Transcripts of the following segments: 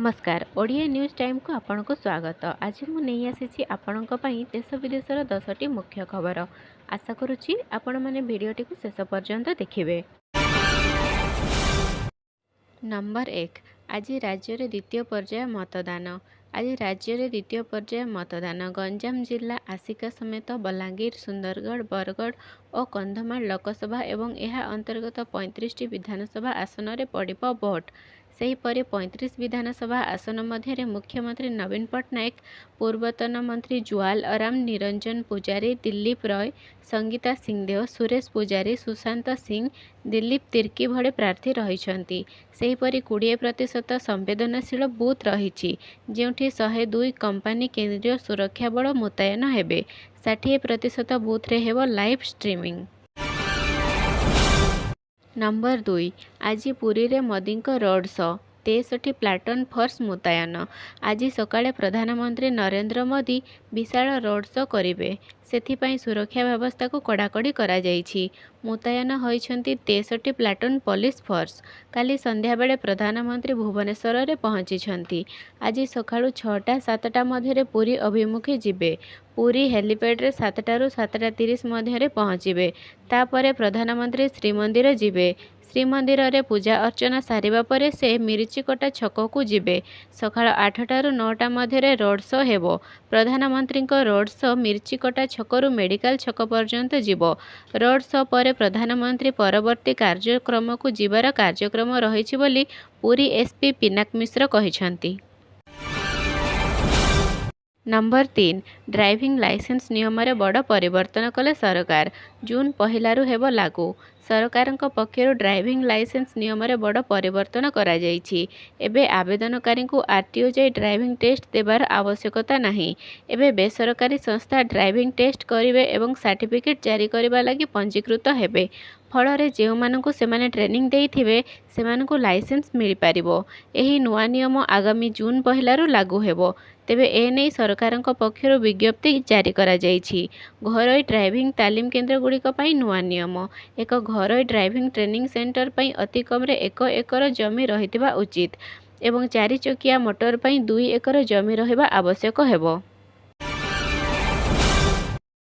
नमस्कार Odia news time को आपन को स्वागत। आज मु नहीं आसी आपण देश विदेशर 10टी मुख्य खबर। आशा करुच्ची आपण मैंने भिडटी को शेष पर्यंत देखिए। नंबर 1 आज राज्य में द्वितीय पर्याय मतदान। आज राज्य में द्वितीय पर्याय मतदान गंजाम जिला आसिका समेत बलांगीर सुंदरगढ़ बरगढ़ और कंधमाल लोकसभा एवं यह अंतर्गत 35 विधानसभा आसन में पड़िब भोट। सेहीपरि 35 विधानसभा आसन मध्य मुख्यमंत्री नवीन पट्टनायक पूर्वतन मंत्री जुआल आराम निरंजन पुजारी दिलीप रॉय संगीता सिंहदेव सुरेश पुजारी सुशांत सिंह दिलीप तिर्की भले प्रार्थी रही। सेहीपरि 20% संवेदनशील बूथ रही जोठी 102 कंपानी केंद्रीय सुरक्षा बल मुतयन हेबे। 60% बूथ रे हेबो लाइव स्ट्रीमिंग। नंबर 2 आज पुरी रे मोदी को रोड शो 63 प्लाटून फोर्स मुतयन। आज सकाळे प्रधानमंत्री नरेंद्र मोदी विशाल रोड शो करेंगे। से सुरक्षा व्यवस्था को कड़ाकड़ी करा जायछि। मुतयन होइछन्ति 63 प्लाटून पुलिस फोर्स। काली संध्या बेले प्रधानमंत्री भुवनेश्वर रे पहुंची। आज सकाळु 6टा 7टा मध्य पुरी अभिमुखे जिबे। पुरी हेलीपैड रे 7टारू 7:30 मध्य पहुँचे। तापरे प्रधानमंत्री श्रीमंदिर जिबे। श्रीमंदिर रे पूजा अर्चना सारिबा परे से मिर्चिकोटा छक को जिबे। सकाळ 8टारू 9टा मध्य रोड शो हेबो। प्रधानमंत्री रोड शो मिर्चिकोटा छकरू मेडिकल छक पर्यंत जिबो। रोड शो परे प्रधानमंत्री परवर्ती कार्यक्रम को जिबार कार्यक्रम रहिछि बोली पुरी एसपी पिनाक मिश्र कहिछन्ति। नंबर 3 ड्राइविंग लाइसेंस नियम रे बड़ परिवर्तन कले सरकार। जून 1 हेबो लागू। सरकारक पक्षर ड्राइविंग लाइसेंस नियम रे बड़ परिवर्तन करा जायछि। एबे आवेदनकारी को आरटीओ जाई ड्राइविंग टेस्ट देबार आवश्यकता नहीं। एबे बेसरकारी संस्था ड्राइविंग टेस्ट करिवे एवं सर्टिफिकेट जारी करबा लागि पंजीकृत हेबे। फल जो मानू से ट्रेनिंग देइथिबे सेमानकु लाइसेंस मिल पारिबो। एही नुआ नियम आगामी जून 1 लागू हेबो। तेबे एने सरकार पक्षर विज्ञप्ति जारी करा जायछि। घरोई ड्राइविंग तालीम केन्द्र गुड़िक पई नुआ नियम। एक घरोई ड्राइविंग ट्रेनिंग सेंटर पई अति कम रे 1 एकर जमी रहितबा उचित एवं 4 चकिया मोटर पई 2 एकर जमी रहिबा आवश्यक हेबो।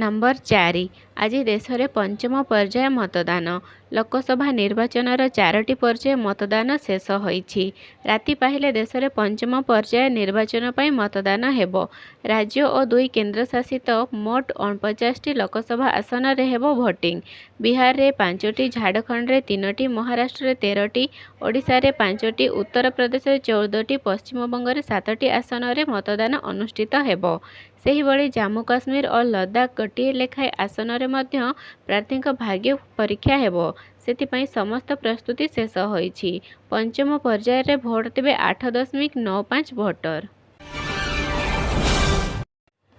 नंबर 4 आज देश में पंचम पर्याय मतदान। लोकसभा निर्वाचन 4टी पर्याय मतदान शेष होईछि। राति पाहिले देश में पंचम पर्याय निर्वाचन पर मतदान हेबो। राज्य और 2 केन्द्रशासित मोट 49टी लोकसभा आसन रे हेबो भोटिंग। बिहार रे 5टी झारखंड रे 3टी महाराष्ट्र रे 13टी ओडिशा रे 5टी उत्तर प्रदेश रे 14टी पश्चिम बंग रे 7टी आसन रे मतदान अनुष्ठित हेबो। सेही बळे जम्मू काश्मीर और लद्दाख गोटे लेखाएं आसन रे मध्य प्रार्थी भाग्य परीक्षा हेबो। सेथिपाई समस्त प्रस्तुति शेष होईछि। पंचम पर्याय रे भोट देबे 8.95 भोटर।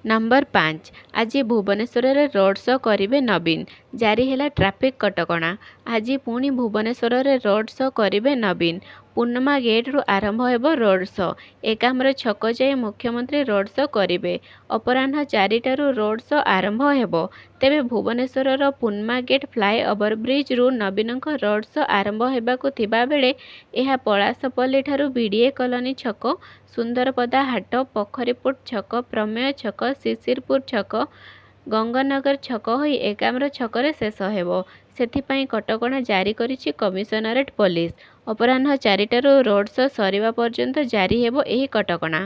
नंबर 5 आज भुवनेश्वर रे रोड शो करिवे नवीन। जारी हैला ट्रैफिक कटकणा। आज पुणी भुवनेश्वर रे रोड शो करिवे नवीन। पूर्णिमा गेट रु आरंभ हेबो रोड शो। एकाम्र छक जाए मुख्यमंत्री रोड शो करिवे। अपराह्न 4टारू रोड शो आरंभ हेबो। तेबे भुवनेश्वर पूर्णिमा गेट फ्लाई ओवर ब्रिज रु नवीन रोड शो आरंभ हेबाकु थिबा बेले एहा पलासपल्ली ठारू बीडीए कॉलोनी छक सुंदरपदा हाट पोखरीपुट छक प्रमेय छक शिशिरपुर छक गंगानगर छक होई एकाम्र छकरे शेष हेबो। सेथिपाई कटकणा जारी करिछि कमिशनरेट पुलिस। अपराह्न 4टारू रोड शो सरिबा पर्यंत जारी हेबो एही कटकणा।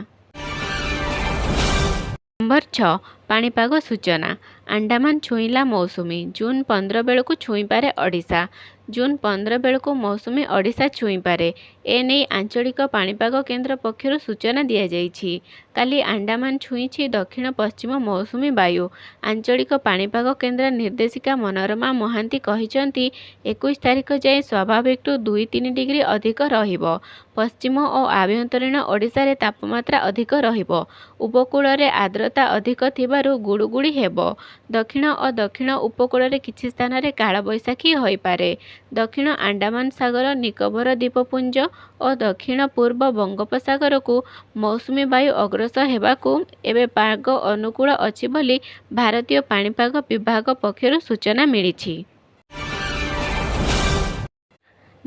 नंबर 6 पाणीपाग सूचना। अंडमान छुईला मौसुमी। जून 15 बेलू छुई पारे ओडिशा। जून 15 बेलू मौसुमी ओडिशा छुई पारे। एने आंचलिक पाणीपाग केन्द्र पक्षर सूचना दिया जायछि। काली अंडमान छुईछि दक्षिण पश्चिम मौसुमी वायु। आंचलिक पाणीपाग केन्द्र निर्देशिका मनोरमा महांती कहिसंती 21 तारिख जाए स्वाभाविक टू 2-3 डिग्री अधिक रहिबो। पश्चिम और आभ्यंतरीण ओडिशा रे तापमात्रा अधिक रहिबो। उपकूल रे आर्द्रता अधिक थिबारु गुड़ुगुड़ी हेबो। दक्षिण और दक्षिण उपकूल रे किछि स्थान रे काल बैसाखी होई पारे। दक्षिण अंडमान सागर निकोबर द्वीपपुंज और दक्षिण पूर्व बंगोपसागर को मौसुमी वायु अग्रसर हेबाकू एबे पाग अनुकूल अछि बोली भारतीय पाणीपाग विभाग पक्षरु सूचना मिलिछि।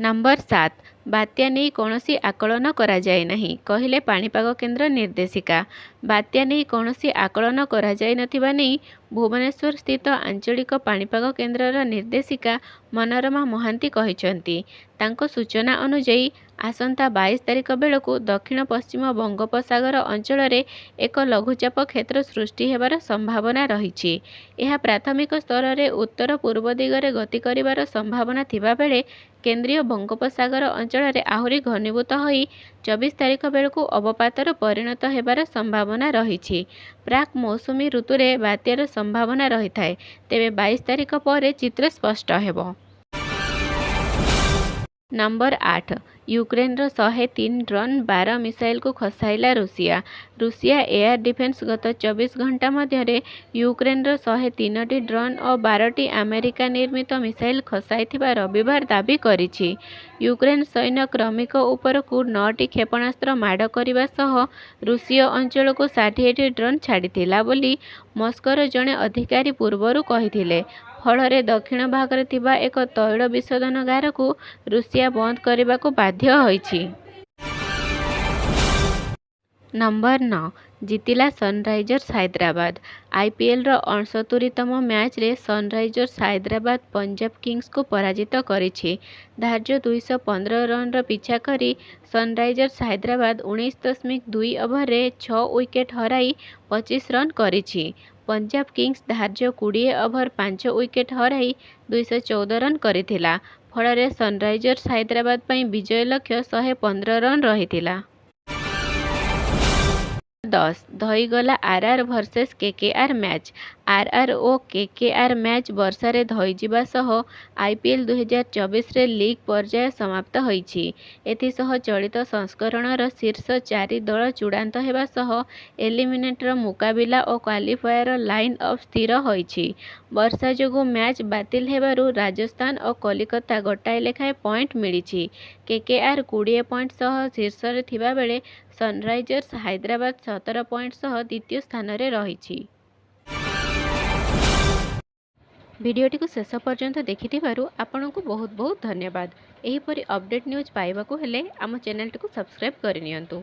नंबर 7 बात्या नहीं कौनसी आकलन कराଯାए नहीं कहले पाणीपाग केन्द्र निर्देशिका। बात्या नहीं कौनसी आकलन कराଯାई नथिबा नहीं भुवनेश्वर स्थित आंचलिक पाणीपाग केन्द्रर निर्देशिका मनोरमा महांती कहिसंती। तांको सूचना अनुଯାयी आसंता 22 तारिख बेलू दक्षिण पश्चिम बंगोपसागर अंचल एक लघुचाप क्षेत्र सृष्टि हेबार संभावना रही। यह प्राथमिक स्तर में उत्तर पूर्व दिगरे गति करिवार संभावना थिबा बेले केंद्रीय बंगोपसागर अंचल में आहुरी घनीभूत होई 24 तारिख बेलू अवपातर परिणत हेबार संभावना रही। प्राक मौसुमी ऋतु रे बात्यार संभावना रही थाए, तेबे 22 तारिख पर चित्र स्पष्ट हेबो। नंबर 8 यूक्रेनर 103 ड्रोन 12 मिसाइल को खसाइला रूसिया। रूसिया एयर डिफेन्स गत 24 घंटा मध्य यूक्रेनर 103 ड्रोन और 12 अमेरिका निर्मित मिसाइल खसाइथिबा रविवार दाबी करिछि। यूक्रेन सैन्य क्रमिक उपरकू 9टी क्षेपणास्त्र माड़ करने सह रूसीय अंचल को 60टी ड्रोन छाड़िथिला बोली मस्कोर जड़े अधिकारी पूर्वरु कहिथिले। फल दक्षिण भागरे थिबा एक तैल विशोधनागार को रूसिया बंद करने को बाध्य होइछि। नंबर 9 जीतिला सनराइजर्स हैदराबाद। आईपीएल रो 69तम मैच रे सनराइजर्स हैदराबाद पंजाब किंग्स को पराजित करिछि। धार्य 215 रन रो पिछा करी सनराइजर्स हैदराबाद 19.2 ओवर रे 6 विकेट हराई 25 रन करिछि। पंजाब किंग्स धार्य 20 ओवर 5 विकेट हराई 214 रन करिथिला। फल सनराइजर्स हैदराबाद पई विजय लक्ष्य 115 रन रहिथिला। 10 धईगला RR versus KKR match. RR और केकेआर मैच वर्षा रे धई जिबा सह आईपीएल 2024 रे लीग पर्याय समाप्त होईछि। एथिसह चलित संस्करणर शीर्ष 4 दल चूड़ांत हेबा सह एलिमिनेटर मुकाबिला और क्वालिफायर लाइन अप स्थिर होईछि। वर्षा जोगु मैच बातिल हेबारु राजस्थान और कोलकाता गोटाए लेखाए पॉइंट मिलिछि। केकेआर 20 पॉइंट सह शीर्ष रे थिबा बेले सनराइजर्स हैदराबाद 17 पॉइंट सह द्वितीय स्थान रे रहिछि। भिडियोटी को शेष पर्यंत देखिथिबारु आपनकु बहुत बहुत धन्यवाद। एहिपरि अपडेट न्यूज पाइबाकु हेले आम चैनल टी को सब्सक्राइब करिनियंतु।